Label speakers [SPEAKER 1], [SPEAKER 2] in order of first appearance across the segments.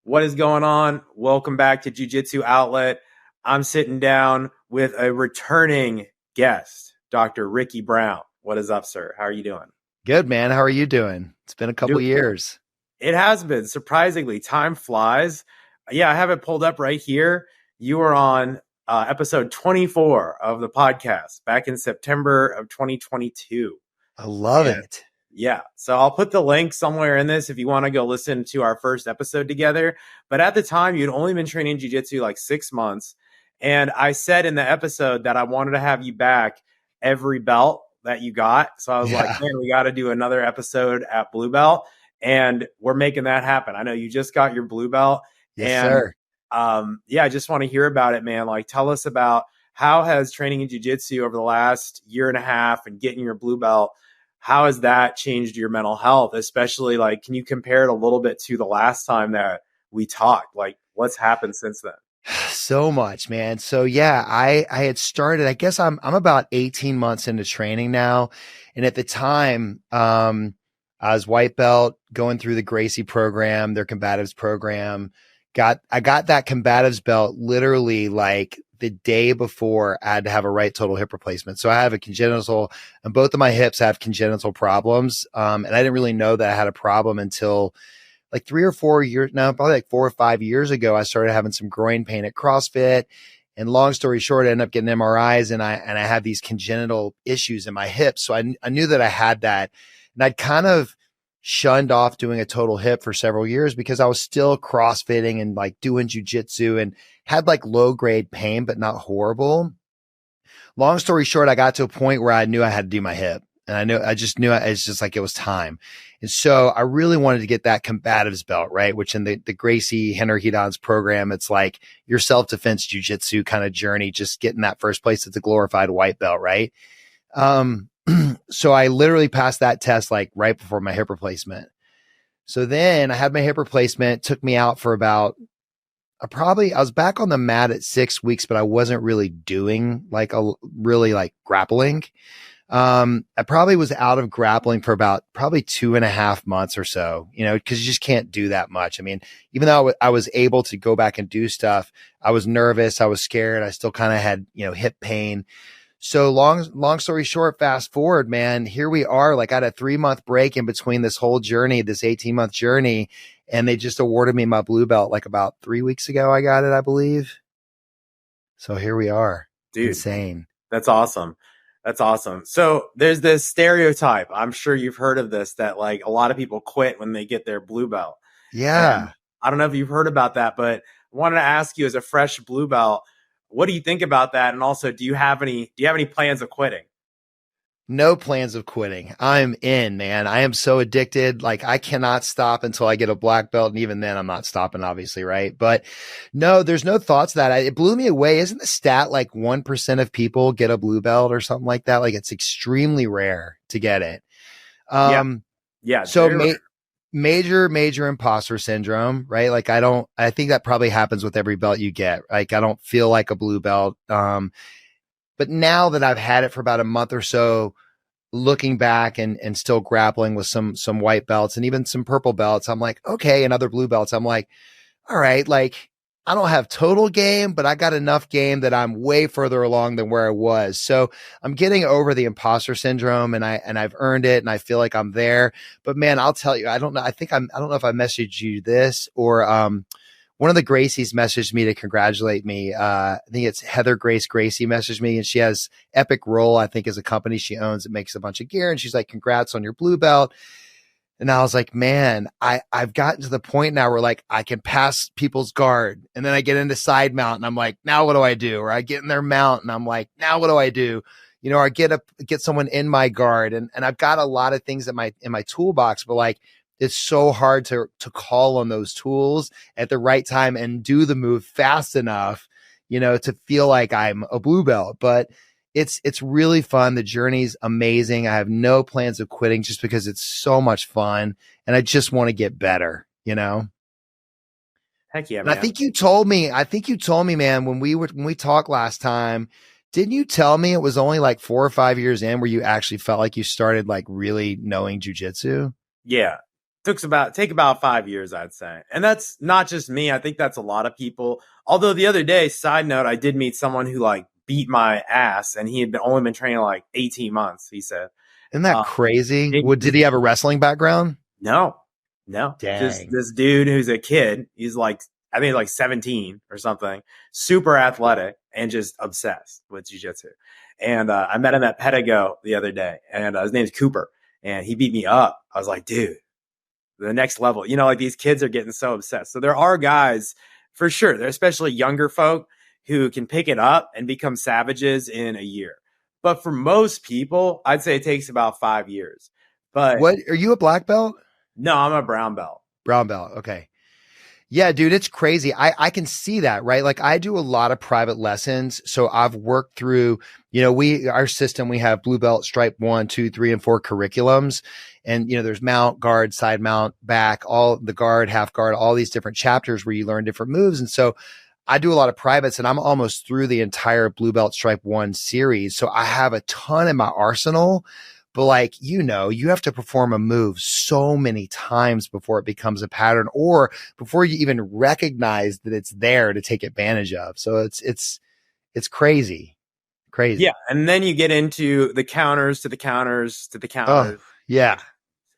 [SPEAKER 1] What is going on? Welcome back to Jiu-Jitsu Outlet. I'm sitting down with a returning guest, Dr. Ricky Brown. What is up, sir? How are you doing?
[SPEAKER 2] Good, man. How are you doing? It's been a couple years.
[SPEAKER 1] It has been. Surprisingly, time flies. Yeah, I have it pulled up right here. You were on episode 24 of the podcast back in September of 2022.
[SPEAKER 2] I love it.
[SPEAKER 1] Yeah. So I'll put the link somewhere in this if you want to go listen to our first episode together. But at the time, you'd only been training jiu-jitsu like 6 months. And I said in the episode that I wanted to have you back every belt that you got. So I was like, man, we got to do another episode at blue belt. And we're making that happen. I know you just got your blue belt.
[SPEAKER 2] Yes, sir.
[SPEAKER 1] I just want to hear about it, man. Like, tell us about how has training in jiu-jitsu over the last year and a half and getting your blue belt, how has that changed your mental health? Especially, like, can you compare it a little bit to the last time that we talked? Like, what's happened since then?
[SPEAKER 2] So much, man. So yeah, I had started, I guess I'm about 18 months into training now. And at the time, I was white belt going through the Gracie program, their combatives program. I got that combatives belt literally like the day before I had to have a right total hip replacement. So I have a congenital, and both of my hips have congenital problems. And I didn't really know that I had a problem until like 3 or 4 years now, probably like 4 or 5 years ago. I started having some groin pain at CrossFit. And long story short, I ended up getting MRIs and I had these congenital issues in my hips. So I knew that I had that. And I'd kind of shunned off doing a total hip for several years because I was still CrossFitting and like doing jiu-jitsu and had like low grade pain, but not horrible. Long story short, I got to a point where I knew I had to do my hip, and I just knew it's just like it was time. And so I really wanted to get that combatives belt, right? Which in the Gracie Henner-Hedon's program, it's like your self-defense jiu-jitsu kind of journey, just getting that first place. It's a glorified white belt, right? So I literally passed that test like right before my hip replacement. So then I had my hip replacement, took me out for about I was back on the mat at 6 weeks, but I wasn't really doing like grappling. I probably was out of grappling for about probably 2.5 months or so, cause you just can't do that much. I mean, even though I was able to go back and do stuff, I was nervous. I was scared. I still kind of had, hip pain. So long story short, fast forward, man, here we are. Like I had a 3-month break in between this whole journey, this 18-month journey. And they just awarded me my blue belt like about 3 weeks ago. I got it, I believe. So here we are.
[SPEAKER 1] Dude,
[SPEAKER 2] insane.
[SPEAKER 1] That's awesome. That's awesome. So there's this stereotype. I'm sure you've heard of this, that like a lot of people quit when they get their blue belt.
[SPEAKER 2] Yeah.
[SPEAKER 1] And I don't know if you've heard about that, but I wanted to ask you as a fresh blue belt, what do you think about that? And also, do you have any plans of quitting?
[SPEAKER 2] No plans of quitting. I'm in, man. I am so addicted. Like I cannot stop until I get a black belt. And even then I'm not stopping, obviously. Right. But no, there's no thoughts of that. It blew me away. Isn't the stat like 1% of people get a blue belt or something like that? Like it's extremely rare to get it.
[SPEAKER 1] Yeah.
[SPEAKER 2] So major imposter syndrome, right? Like I think that probably happens with every belt you get. Like I don't feel like a blue belt. But now that I've had it for about a month or so, looking back and still grappling with some white belts and even some purple belts, I'm like, okay, and other blue belts, I'm like, all right, like I don't have total game, but I got enough game that I'm way further along than where I was. So I'm getting over the imposter syndrome and I've earned it and I feel like I'm there. But man, I'll tell you, I don't know. I don't know if I messaged you this or, one of the Gracies messaged me to congratulate me. I think it's Heather Gracie messaged me, and she has Epic Roll, I think is a company she owns that makes a bunch of gear. And she's like, congrats on your blue belt. And I was like, man, I've gotten to the point now where like I can pass people's guard. And then I get into side mount and I'm like, now what do I do? Or I get in their mount and I'm like, now what do I do? Or I get someone in my guard. And I've got a lot of things in my toolbox, but like, it's so hard to call on those tools at the right time and do the move fast enough, to feel like I'm a blue belt. But it's really fun. The journey's amazing. I have no plans of quitting just because it's so much fun and I just want to get better,
[SPEAKER 1] Heck yeah, man.
[SPEAKER 2] And I think you told me, man, when we talked last time, didn't you tell me it was only like 4 or 5 years in where you actually felt like you started like really knowing jiu-jitsu?
[SPEAKER 1] Yeah. take about 5 years, I'd say. And that's not just me. I think that's a lot of people. Although the other day, side note, I did meet someone who like beat my ass and he had only been training like 18 months, he said.
[SPEAKER 2] Isn't that crazy? Did he have a wrestling background?
[SPEAKER 1] No, no. Just
[SPEAKER 2] Dang.
[SPEAKER 1] this dude who's a kid. He's like, I think like 17 or something, super athletic and just obsessed with jiu-jitsu. And I met him at Pedigo the other day and his name's Cooper and he beat me up. I was like, dude, the next level, you know, like these kids are getting so obsessed. So there are guys for sure. They're especially younger folk who can pick it up and become savages in a year. But for most people, I'd say it takes about 5 years. But
[SPEAKER 2] what are you, a black belt?
[SPEAKER 1] No, I'm a brown belt.
[SPEAKER 2] Brown belt. Okay. Yeah, dude, it's crazy. I can see that, right? Like I do a lot of private lessons. So I've worked through, you know, our system, we have blue belt, stripe 1, 2, 3, and 4 curriculums. And, you know, there's mount, guard, side mount, back, all the guard, half guard, all these different chapters where you learn different moves. And so I do a lot of privates and I'm almost through the entire blue belt stripe 1 series. So I have a ton in my arsenal. But like, you know, you have to perform a move so many times before it becomes a pattern or before you even recognize that it's there to take advantage of. So it's crazy. Crazy.
[SPEAKER 1] Yeah. And then you get into the counters to the counters to the counters.
[SPEAKER 2] Oh, yeah.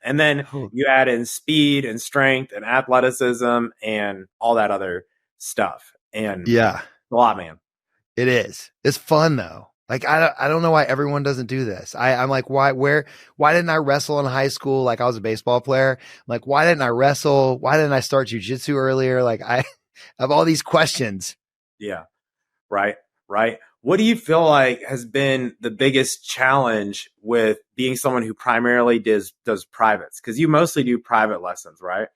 [SPEAKER 1] And then you add in speed and strength and athleticism and all that other stuff. And
[SPEAKER 2] yeah,
[SPEAKER 1] a lot, man.
[SPEAKER 2] It is. It's fun though. Like, I don't know why everyone doesn't do this. I'm like, why didn't I wrestle in high school? Like I was a baseball player. I'm like, why didn't I wrestle? Why didn't I start jiu-jitsu earlier? Like I have all these questions.
[SPEAKER 1] Yeah. Right. Right. What do you feel like has been the biggest challenge with being someone who primarily does privates? Because you mostly do private lessons, right?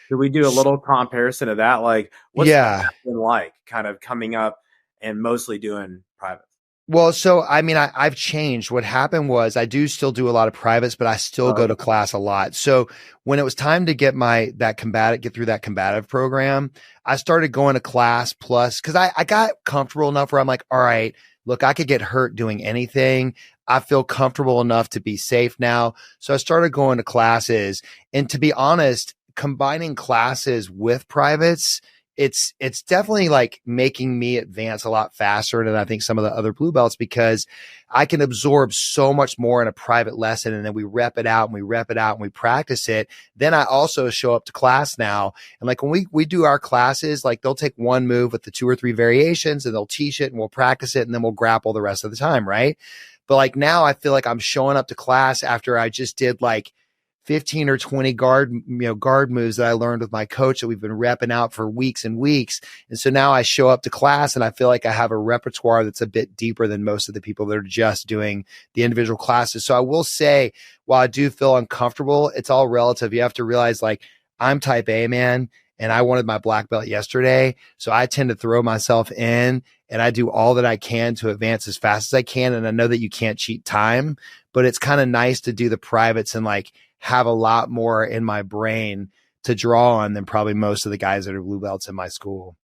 [SPEAKER 1] Could we do a little comparison of that? Like what's that been like kind of coming up and mostly doing privates?
[SPEAKER 2] Well, so, I mean, I've changed. What happened was I do still do a lot of privates, but I still go to class a lot. So when it was time to get get through that combative program, I started going to class plus, cause I got comfortable enough where I'm like, all right, look, I could get hurt doing anything. I feel comfortable enough to be safe now. So I started going to classes, and to be honest, combining classes with privates, it's definitely like making me advance a lot faster than I think some of the other blue belts, because I can absorb so much more in a private lesson. And then we rep it out and we rep it out and we practice it. Then I also show up to class now. And like when we do our classes, like they'll take one move with the 2 or 3 variations and they'll teach it and we'll practice it and then we'll grapple the rest of the time. Right. But like now I feel like I'm showing up to class after I just did like 15 or 20 guard moves that I learned with my coach that we've been repping out for weeks and weeks. And so now I show up to class and I feel like I have a repertoire that's a bit deeper than most of the people that are just doing the individual classes. So I will say, while I do feel uncomfortable, it's all relative. You have to realize, like, I'm type A, man, and I wanted my black belt yesterday. So I tend to throw myself in and I do all that I can to advance as fast as I can. And I know that you can't cheat time, but it's kind of nice to do the privates and like have a lot more in my brain to draw on than probably most of the guys that are blue belts in my school.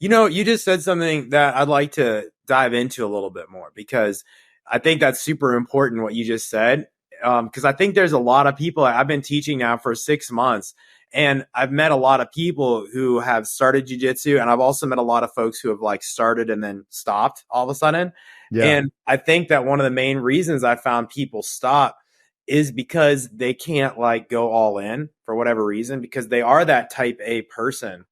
[SPEAKER 1] You know, you just said something that I'd like to dive into a little bit more, because I think that's super important what you just said. Because I think there's a lot of people. I've been teaching now for 6 months, and I've met a lot of people who have started jiu-jitsu, and I've also met a lot of folks who have like started and then stopped all of a sudden. Yeah. And I think that one of the main reasons I found people stop is because they can't like go all in for whatever reason, because they are that type A person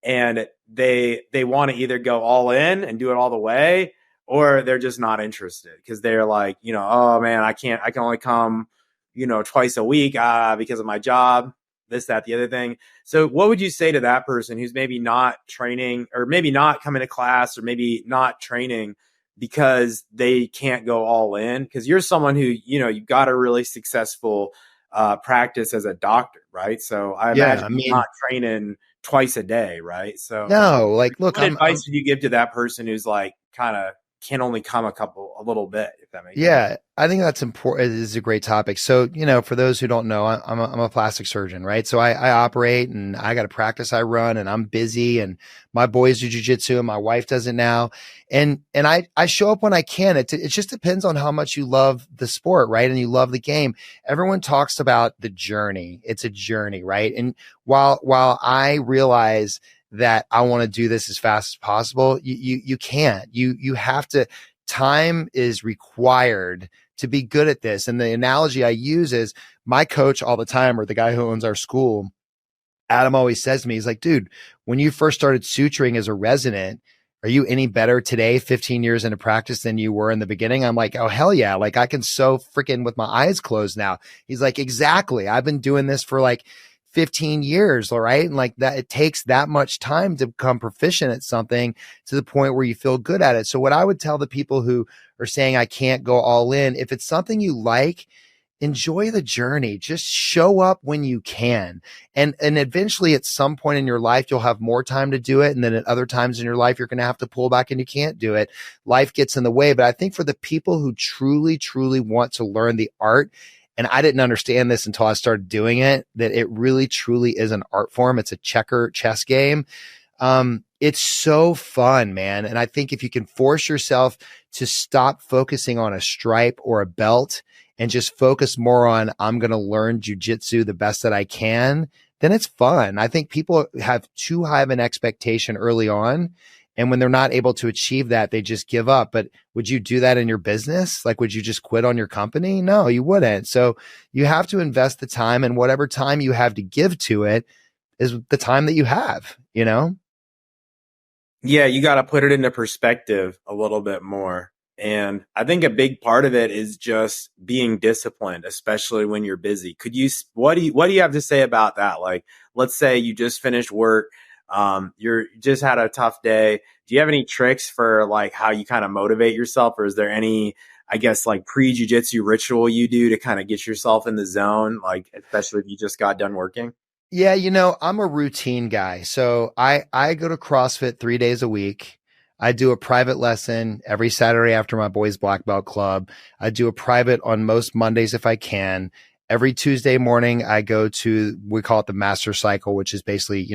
[SPEAKER 1] and they want to either go all in and do it all the way, or they're just not interested because they're like, you know, oh man, I can only come, you know, twice a week because of my job, this, that, the other thing. So what would you say to that person who's maybe not training, or maybe not coming to class, or maybe not training because they can't go all in? Because you're someone who, you know, you've got a really successful practice as a doctor, right? So I imagine you're not training twice a day, right? So
[SPEAKER 2] no, like, look,
[SPEAKER 1] what advice would you give to that person who's like kind of can only come a little bit? that makes sense.
[SPEAKER 2] Yeah, I think that's important. It is a great topic. So, for those who don't know, I'm a plastic surgeon, right? So I operate and I got a practice I run and I'm busy and my boys do jujitsu and my wife does it now. And I show up when I can. It just depends on how much you love the sport, right? And you love the game. Everyone talks about the journey. It's a journey, right? And while I realize that I want to do this as fast as possible, you can't. You have to. Time is required to be good at this. And the analogy I use is my coach all the time, or the guy who owns our school, Adam, always says to me, he's like, dude, when you first started suturing as a resident, are you any better today, 15 years into practice, than you were in the beginning? I'm like, oh, hell yeah. Like I can sew freaking with my eyes closed now. He's like, exactly. I've been doing this for like 15 years. All right. And like that, it takes that much time to become proficient at something to the point where you feel good at it. So what I would tell the people who are saying, I can't go all in, if it's something you like, enjoy the journey. Just show up when you can. And eventually at some point in your life, you'll have more time to do it. And then at other times in your life, you're going to have to pull back and you can't do it. Life gets in the way. But I think for the people who truly, truly want to learn the art, and I didn't understand this until I started doing it, that it really, truly is an art form. It's a chess game. It's so fun, man. And I think if you can force yourself to stop focusing on a stripe or a belt and just focus more on, I'm going to learn jujitsu the best that I can, then it's fun. I think people have too high of an expectation early on. And when they're not able to achieve that, they just give up. But would you do that in your business? Like, would you just quit on your company? No, you wouldn't. So you have to invest the time, and whatever time you have to give to it is the time that you have,
[SPEAKER 1] Yeah, you got to put it into perspective a little bit more. And I think a big part of it is just being disciplined, especially when you're busy. What do you have to say about that? Like, let's say you just finished work, you just had a tough day. Do you have any tricks for like how you kind of motivate yourself, or is there any, I guess, like pre-jiu-jitsu ritual you do to kind of get yourself in the zone, like especially if you just got done working?
[SPEAKER 2] Yeah, I'm a routine guy. So I go to CrossFit 3 days a week. I do a private lesson every Saturday after my boys' black belt club. I do a private on most Mondays if I can. Every Tuesday morning, I go to, we call it the master cycle, which is basically,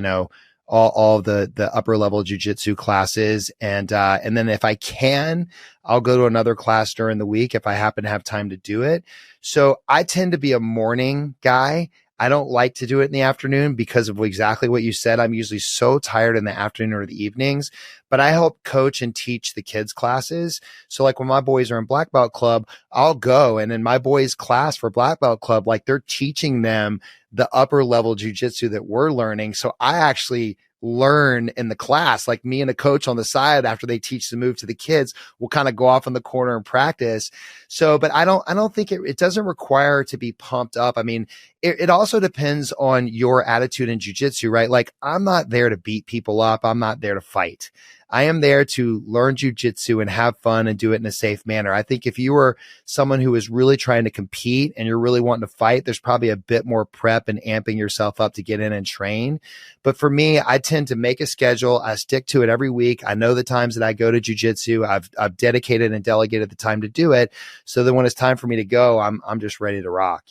[SPEAKER 2] all the upper level jujitsu classes. And then if I can, I'll go to another class during the week if I happen to have time to do it. So I tend to be a morning guy. I don't like to do it in the afternoon because of exactly what you said. I'm usually so tired in the afternoon or the evenings, but I help coach and teach the kids classes. So like when my boys are in black belt club, I'll go, and in my boys class for black belt club, like they're teaching them the upper level jujitsu that we're learning. So I actually learn in the class, like me and a coach on the side after they teach the move to the kids, we'll kind of go off in the corner and practice. So, but I don't think it doesn't require to be pumped up. I mean, it also depends on your attitude in jujitsu, right? Like I'm not there to beat people up. I'm not there to fight. I am there to learn jujitsu and have fun and do it in a safe manner. I think if you are someone who is really trying to compete and you're really wanting to fight, there's probably a bit more prep and amping yourself up to get in and train. But for me, I tend to make a schedule. I stick to it every week. I know the times that I go to jujitsu. I've dedicated and delegated the time to do it. So that when it's time for me to go, I'm just ready to rock,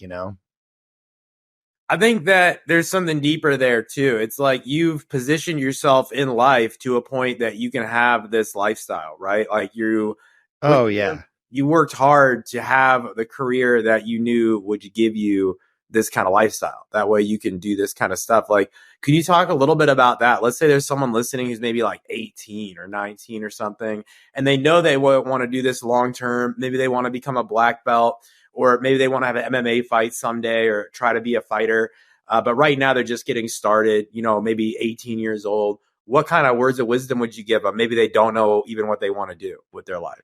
[SPEAKER 1] I think that there's something deeper there too. It's like you've positioned yourself in life to a point that you can have this lifestyle, right? Like
[SPEAKER 2] Oh yeah.
[SPEAKER 1] you worked hard to have the career that you knew would give you this kind of lifestyle. That way you can do this kind of stuff. Like, could you talk a little bit about that? Let's say there's someone listening who's maybe like 18 or 19 or something, and they know they want to do this long term. Maybe they want to become a black belt, or maybe they want to have an MMA fight someday or try to be a fighter. But right now they're just getting started, maybe 18 years old. What kind of words of wisdom would you give them? Maybe they don't know even what they want to do with their life.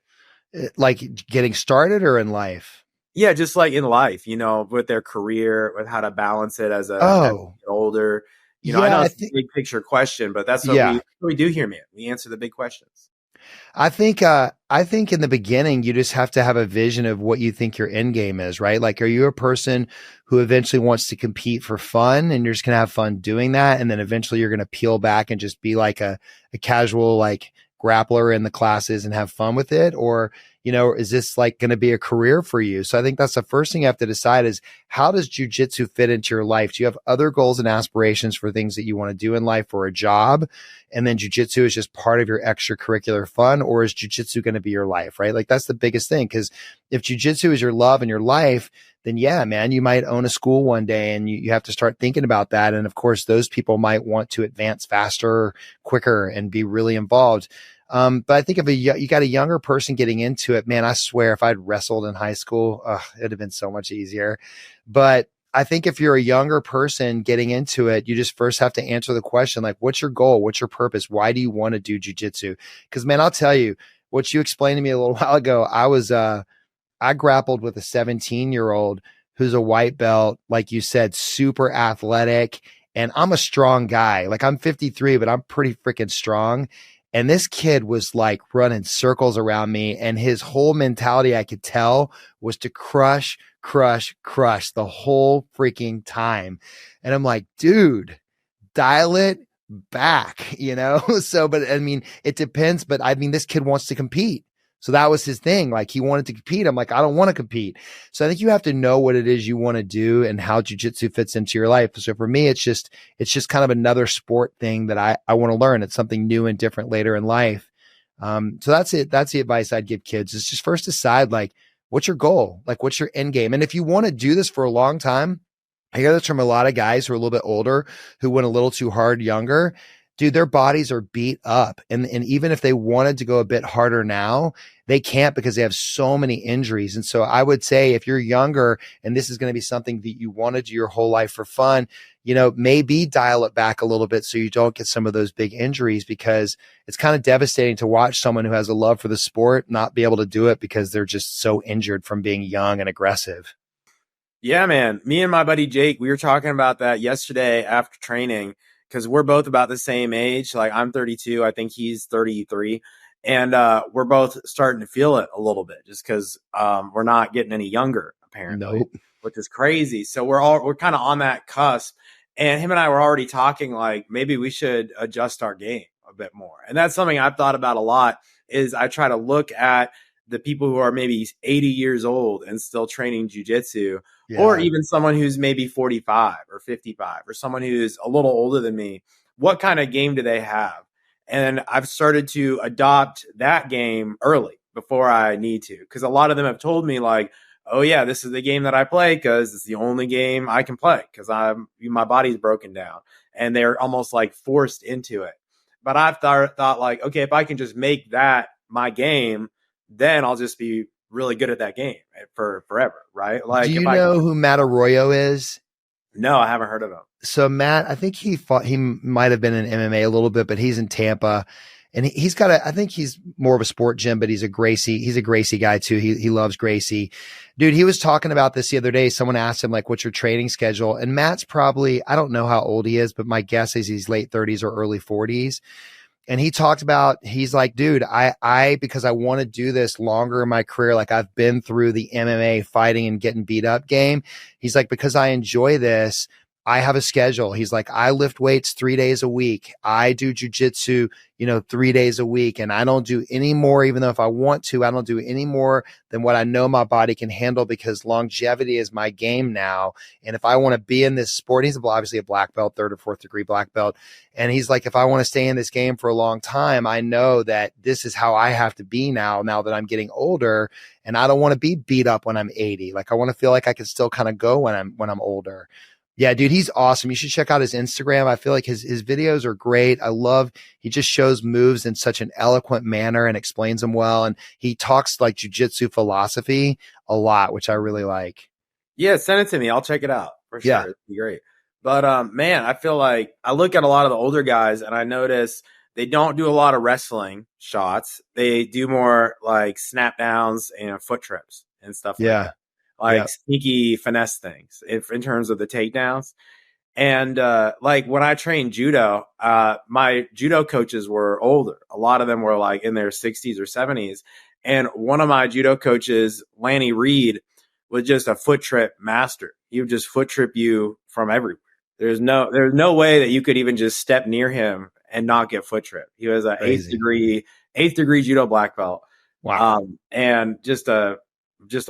[SPEAKER 2] Like getting started or in life?
[SPEAKER 1] Yeah, just like in life, with their career, with how to balance it as as they get older.
[SPEAKER 2] Yeah,
[SPEAKER 1] I know it's a big picture question, but that's what we do here, man. We answer the big questions.
[SPEAKER 2] I think in the beginning, you just have to have a vision of what you think your end game is, right? Like, are you a person who eventually wants to compete for fun and you're just going to have fun doing that? And then eventually you're going to peel back and just be like a casual, like grappler in the classes and have fun with it? Or, is this like going to be a career for you? So I think that's the first thing you have to decide is, how does jiu-jitsu fit into your life? Do you have other goals and aspirations for things that you want to do in life or a job? And then jiu-jitsu is just part of your extracurricular fun, or is jiu-jitsu going to be your life, right? Like that's the biggest thing. Because if jiu-jitsu is your love and your life, then yeah, man, you might own a school one day, and you have to start thinking about that. And of course, those people might want to advance faster, quicker, and be really involved. But I think if you got a younger person getting into it, man, I swear if I'd wrestled in high school, it'd have been so much easier. But I think if you're a younger person getting into it, you just first have to answer the question, like, what's your goal? What's your purpose? Why do you want to do jiu-jitsu? Because, man, I'll tell you, what you explained to me a little while ago, I grappled with a 17-year-old who's a white belt, like you said, super athletic. And I'm a strong guy. Like, I'm 53, but I'm pretty freaking strong. And this kid was like running circles around me. And his whole mentality, I could tell, was to crush the whole freaking time. And I'm like, dude, dial it back, So, but I mean, it depends. But I mean, this kid wants to compete. So that was his thing. Like, he wanted to compete. I'm like, I don't want to compete. So I think you have to know what it is you want to do and how jiu-jitsu fits into your life. So for me, it's just kind of another sport thing that I want to learn. It's something new and different later in life. So that's it. That's the advice I'd give kids, is just first decide, like, what's your goal? Like, what's your end game? And if you want to do this for a long time, I hear this from a lot of guys who are a little bit older, who went a little too hard younger. Dude, their bodies are beat up. And even if they wanted to go a bit harder now, they can't, because they have so many injuries. And so I would say, if you're younger and this is going to be something that you want to do your whole life for fun, maybe dial it back a little bit so you don't get some of those big injuries, because it's kind of devastating to watch someone who has a love for the sport not be able to do it because they're just so injured from being young and aggressive.
[SPEAKER 1] Yeah, man. Me and my buddy Jake, we were talking about that yesterday after training, because we're both about the same age. Like, I'm 32. I think he's 33. And we're both starting to feel it a little bit, just because we're not getting any younger, apparently,
[SPEAKER 2] Nope.
[SPEAKER 1] which is crazy. So we're kind of on that cusp. And him and I were already talking, like, maybe we should adjust our game a bit more. And that's something I've thought about a lot, is I try to look at the people who are maybe 80 years old and still training jiu-jitsu, or even someone who's maybe 45 or 55, or someone who's a little older than me. What kind of game do they have? And I've started to adopt that game early, before I need to, because a lot of them have told me, like, oh yeah, this is the game that I play because it's the only game I can play, because my body's broken down, and they're almost like forced into it. But I've thought like, okay, if I can just make that my game, then I'll just be really good at that game for forever, right? Like,
[SPEAKER 2] do you know who Matt Arroyo is?
[SPEAKER 1] No, I haven't heard of him.
[SPEAKER 2] So Matt, I think he might have been in MMA a little bit, but he's in Tampa, and he's got I think he's more of a sport gym, but he's a Gracie guy too. He loves Gracie. Dude, he was talking about this the other day. Someone asked him, like, what's your training schedule? And Matt's probably, I don't know how old he is, but my guess is he's late 30s or early 40s. And he talked about, he's like, dude, I because I want to do this longer in my career, like, I've been through the MMA fighting and getting beat up game. He's like, because I enjoy this, I have a schedule. He's like, I lift weights 3 days a week. I do jujitsu, 3 days a week. And I don't do any more, even though if I want to, I don't do any more than what I know my body can handle, because longevity is my game now. And if I want to be in this sport, he's obviously a black belt, 3rd or 4th degree black belt. And he's like, if I want to stay in this game for a long time, I know that this is how I have to be now that I'm getting older. And I don't want to be beat up when I'm 80. Like, I want to feel like I can still kind of go when I'm older. Yeah, dude, he's awesome. You should check out his Instagram. I feel like his videos are great. He just shows moves in such an eloquent manner and explains them well. And he talks like jiu-jitsu philosophy a lot, which I really like.
[SPEAKER 1] Yeah, send it to me. I'll check it out for sure.
[SPEAKER 2] Yeah.
[SPEAKER 1] It'd be great. But man, I feel like I look at a lot of the older guys and I notice they don't do a lot of wrestling shots. They do more like snap downs and foot trips and stuff like that. Like sneaky finesse things in terms of the takedowns. And like when I trained judo, my judo coaches were older. A lot of them were like in their 60s or 70s. And one of my judo coaches, Lanny Reed, was just a foot trip master. He would just foot trip you from everywhere. There's no way that you could even just step near him and not get foot tripped. He was an eighth degree judo black belt.
[SPEAKER 2] Wow.
[SPEAKER 1] And just a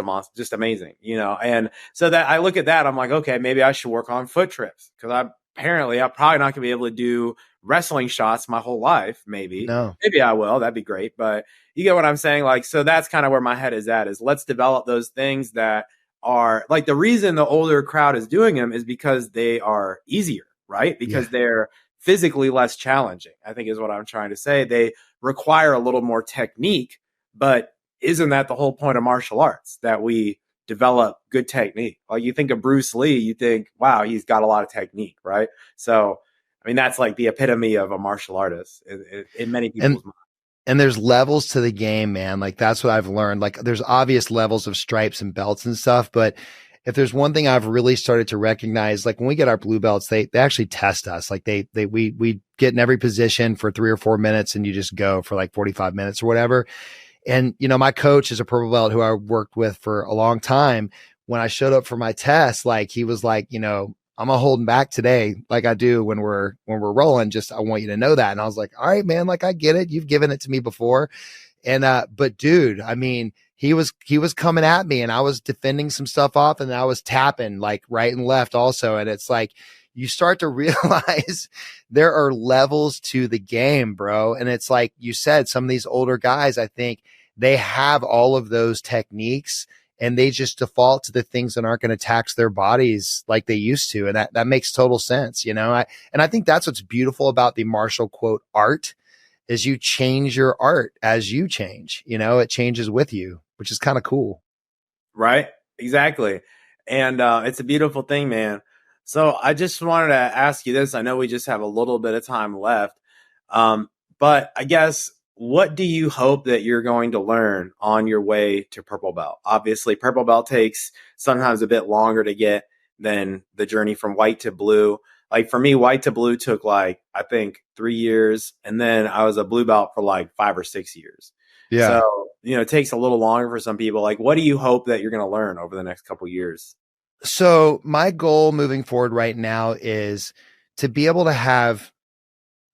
[SPEAKER 1] monster, just amazing, And so that I look at that, I'm like, okay, maybe I should work on foot trips because I'm probably not gonna be able to do wrestling shots my whole life.
[SPEAKER 2] No.
[SPEAKER 1] Maybe I will. That'd be great. But you get what I'm saying? Like, so that's kind of where my head is at, is let's develop those things that are like, the reason the older crowd is doing them is because they are easier, right? Because
[SPEAKER 2] Yeah.
[SPEAKER 1] they're physically less challenging, I think is what I'm trying to say. They require a little more technique, but isn't that the whole point of martial arts, that we develop good technique? Like, you think of Bruce Lee, you think, wow, he's got a lot of technique, right? So, I mean, that's like the epitome of a martial artist in many
[SPEAKER 2] And
[SPEAKER 1] people's minds.
[SPEAKER 2] and there's levels to the game, man. Like that's what I've learned. Like there's obvious levels of stripes and belts and stuff, but if there's one thing I've really started to recognize, like when we get our blue belts, they actually test us. Like we get in every position for 3 or 4 minutes and you just go for like 45 minutes or whatever. And, my coach is a purple belt who I worked with for a long time. When I showed up for my test, like he was like, I'm not holding back today like I do when we're rolling. Just I want you to know that. And I was like, all right, man, like I get it. You've given it to me before. And but dude, I mean, he was coming at me and I was defending some stuff off and I was tapping like right and left also. And it's like you start to realize there are levels to the game, bro. And it's like you said, some of these older guys, I think they have all of those techniques and they just default to the things that aren't going to tax their bodies like they used to. And that makes total sense, and I think that's what's beautiful about the martial quote art is you change your art as you change, it changes with you, which is kind of cool.
[SPEAKER 1] Right. Exactly. And it's a beautiful thing, man. So I just wanted to ask you this. I know we just have a little bit of time left. But I guess, what do you hope that you're going to learn on your way to purple belt? Obviously, purple belt takes sometimes a bit longer to get than the journey from white to blue. Like for me, white to blue took like, I think 3 years. And then I was a blue belt for like 5 or 6 years.
[SPEAKER 2] Yeah.
[SPEAKER 1] So, it takes a little longer for some people. Like, what do you hope that you're going to learn over the next couple of years?
[SPEAKER 2] So my goal moving forward right now is to be able to have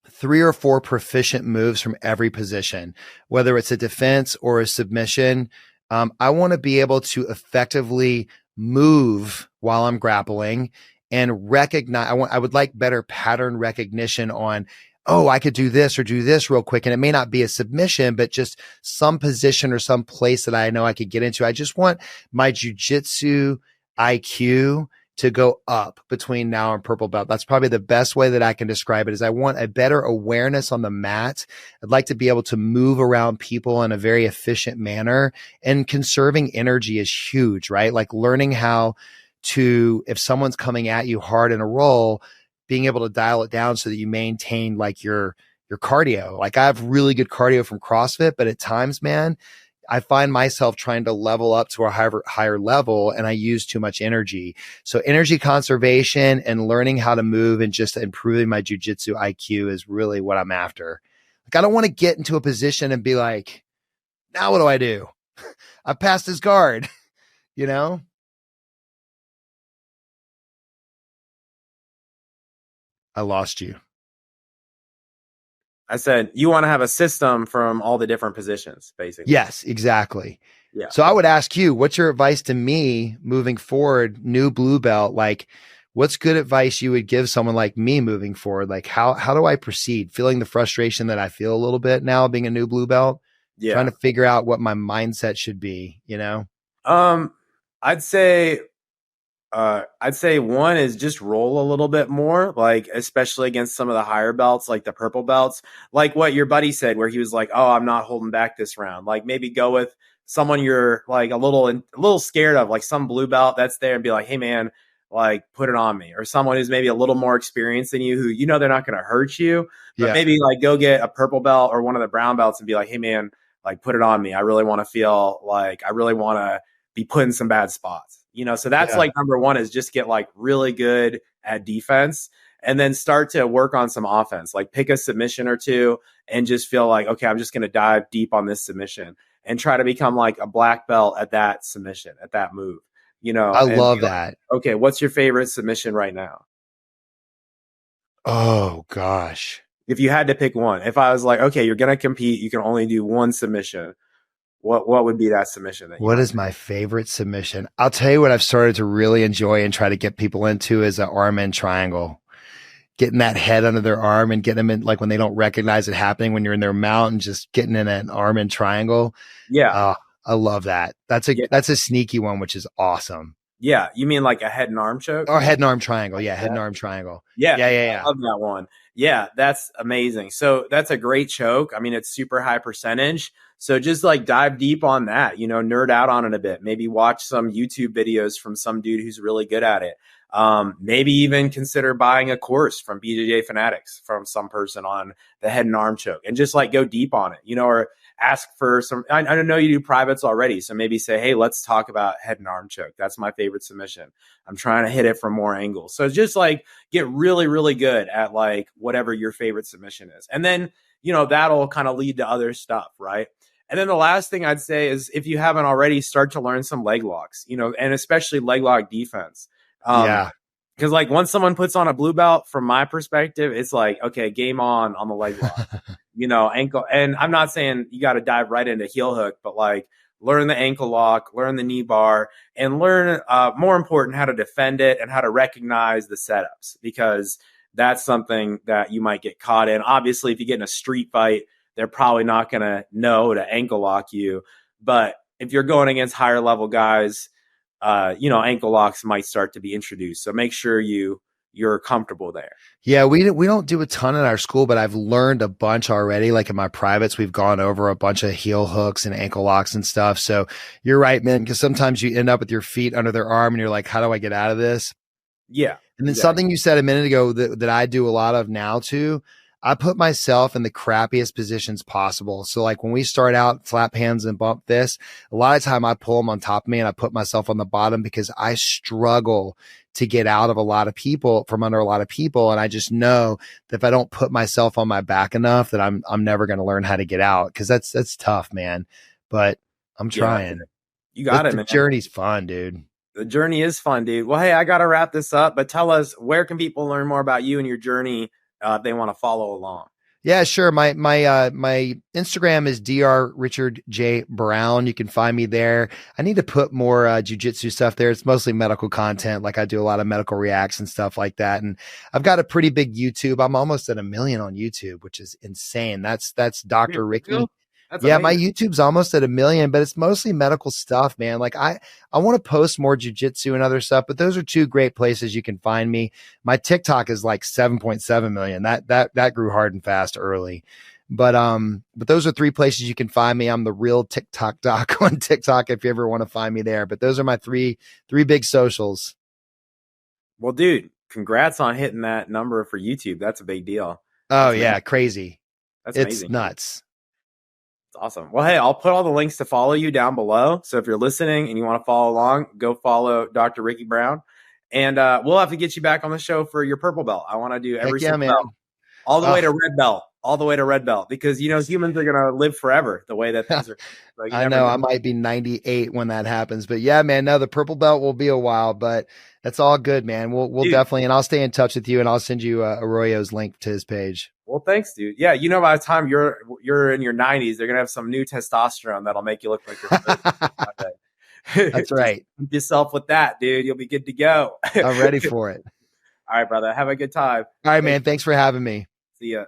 [SPEAKER 2] 3 or 4 proficient moves from every position, whether it's a defense or a submission. I want to be able to effectively move while I'm grappling and recognize. I would like better pattern recognition on, oh, I could do this or do this real quick. And it may not be a submission, but just some position or some place that I know I could get into. I just want my jiu-jitsu IQ to go up between now and purple belt. That's probably the best way that I can describe it, is I want a better awareness on the mat. I'd like to be able to move around people in a very efficient manner, and conserving energy is huge, right? Like learning how to, if someone's coming at you hard in a roll, being able to dial it down so that you maintain like your cardio. Like I have really good cardio from CrossFit, but at times, man, I find myself trying to level up to a higher level and I use too much energy. So energy conservation and learning how to move and just improving my jiu-jitsu IQ is really what I'm after. Like I don't want to get into a position and be like, now what do I do? I passed his guard, I lost you.
[SPEAKER 1] I said, you want to have a system from all the different positions, basically.
[SPEAKER 2] Yes, exactly.
[SPEAKER 1] Yeah.
[SPEAKER 2] So I would ask you, what's your advice to me moving forward, new blue belt? Like, what's good advice you would give someone like me moving forward? Like, how do I proceed? Feeling the frustration that I feel a little bit now being a new blue belt, trying to figure out what my mindset should be,
[SPEAKER 1] I'd say one is just roll a little bit more, like especially against some of the higher belts, like the purple belts, like what your buddy said, where he was like, "Oh, I'm not holding back this round." Like maybe go with someone you're like a little scared of, like some blue belt that's there, and be like, "Hey, man, like put it on me," or someone who's maybe a little more experienced than you, who they're not going to hurt you, but maybe like go get a purple belt or one of the brown belts and be like, "Hey, man, like put it on me. I really want to feel like I really want to be put in some bad spots." So that's like number one, is just get like really good at defense and then start to work on some offense, like pick a submission or two and just feel like, okay, I'm just going to dive deep on this submission and try to become like a black belt at that submission, at that move,
[SPEAKER 2] I love that.
[SPEAKER 1] Like, okay, what's your favorite submission right now?
[SPEAKER 2] Oh gosh.
[SPEAKER 1] If you had to pick one, if I was like, okay, you're going to compete, you can only do one submission, What would be that submission that you
[SPEAKER 2] What
[SPEAKER 1] might
[SPEAKER 2] is
[SPEAKER 1] do?
[SPEAKER 2] my favorite submission? I'll tell you what I've started to really enjoy and try to get people into is an arm in triangle. Getting that head under their arm and getting them in, like when they don't recognize it happening when you're in their mount, and just getting in an arm in triangle.
[SPEAKER 1] Yeah.
[SPEAKER 2] Oh, I love that.
[SPEAKER 1] Yeah.
[SPEAKER 2] That's a sneaky one, which is awesome.
[SPEAKER 1] Yeah. You mean like a head and arm choke?
[SPEAKER 2] Or head and arm triangle. Yeah, head
[SPEAKER 1] Yeah.
[SPEAKER 2] and arm triangle.
[SPEAKER 1] Yeah.
[SPEAKER 2] Yeah, yeah,
[SPEAKER 1] I
[SPEAKER 2] yeah.
[SPEAKER 1] love that one. Yeah, that's amazing. So that's a great choke. I mean, it's super high percentage. So just like dive deep on that, nerd out on it a bit. Maybe watch some YouTube videos from some dude who's really good at it. Maybe even consider buying a course from BJJ Fanatics from some person on the head and arm choke and just like go deep on it, or ask for some. I know you do privates already. So maybe say, hey, let's talk about head and arm choke. That's my favorite submission. I'm trying to hit it from more angles. So just like get really, really good at like whatever your favorite submission is. And then, that'll kind of lead to other stuff. Right. And then the last thing I'd say is if you haven't already, start to learn some leg locks, and especially leg lock defense.
[SPEAKER 2] Yeah.
[SPEAKER 1] Because like once someone puts on a blue belt, from my perspective, it's like, okay, game on the leg lock, ankle. And I'm not saying you got to dive right into heel hook, but like learn the ankle lock, learn the knee bar, and learn, more important, how to defend it and how to recognize the setups, because that's something that you might get caught in. Obviously, if you get in a street fight, they're probably not going to know to ankle lock you. But if you're going against higher level guys, ankle locks might start to be introduced. So make sure you're comfortable there.
[SPEAKER 2] Yeah, we don't do a ton in our school, but I've learned a bunch already. Like in my privates, we've gone over a bunch of heel hooks and ankle locks and stuff. So you're right, man, because sometimes you end up with your feet under their arm and you're like, how do I get out of this?
[SPEAKER 1] Yeah.
[SPEAKER 2] And then something you said a minute ago that I do a lot of now too, I put myself in the crappiest positions possible. So like when we start out flap hands and bump this, a lot of time I pull them on top of me and I put myself on the bottom because I struggle to get out of from under a lot of people. And I just know that if I don't put myself on my back enough, that I'm never going to learn how to get out. Cause that's tough, man. But I'm trying.
[SPEAKER 1] You got it, man.
[SPEAKER 2] The journey's fun, dude.
[SPEAKER 1] The journey is fun, dude. Well, hey, I got to wrap this up, but tell us, where can people learn more about you and your journey if they want to follow along?
[SPEAKER 2] Yeah, sure. My Instagram is Dr. Richard J. Brown. You can find me there. I need to put more jiu-jitsu stuff there. It's mostly medical content. Like I do a lot of medical reacts and stuff like that. And I've got a pretty big YouTube. I'm almost at 1 million on YouTube, which is insane. That's Dr. Ricky.
[SPEAKER 1] That's
[SPEAKER 2] yeah,
[SPEAKER 1] amazing.
[SPEAKER 2] my YouTube's almost at 1 million, but it's mostly medical stuff, man. Like I want to post more jujitsu and other stuff, but those are two great places you can find me. My TikTok is like 7.7 million. That grew hard and fast early. But those are three places you can find me. I'm the real TikTok doc on TikTok if you ever want to find me there. But those are my three big socials.
[SPEAKER 1] Well, dude, congrats on hitting that number for YouTube. That's a big deal.
[SPEAKER 2] Oh yeah, crazy.
[SPEAKER 1] That's
[SPEAKER 2] it's
[SPEAKER 1] amazing.
[SPEAKER 2] Nuts.
[SPEAKER 1] It's awesome. Well, hey, I'll put all the links to follow you down below. So if you're listening and you want to follow along, go follow Dr. Ricky Brown. And we'll have to get you back on the show for your purple belt. I want to do every single belt. All the way to red belt. All the way to red belt. Because, humans are going to live forever the way that things are. Like,
[SPEAKER 2] I know. I might be 98 when that happens. But yeah, man, no, the purple belt will be a while. But that's all good, man. We'll definitely, and I'll stay in touch with you, and I'll send you Arroyo's link to his page.
[SPEAKER 1] Well, thanks, dude. Yeah, by the time you're in your 90s, they're gonna have some new testosterone that'll make you look like you're 30.
[SPEAKER 2] That's right.
[SPEAKER 1] Just yourself with that, dude. You'll be good to go.
[SPEAKER 2] I'm ready for it.
[SPEAKER 1] All right, brother. Have a good time.
[SPEAKER 2] All right, man. Thanks for having me.
[SPEAKER 1] See ya.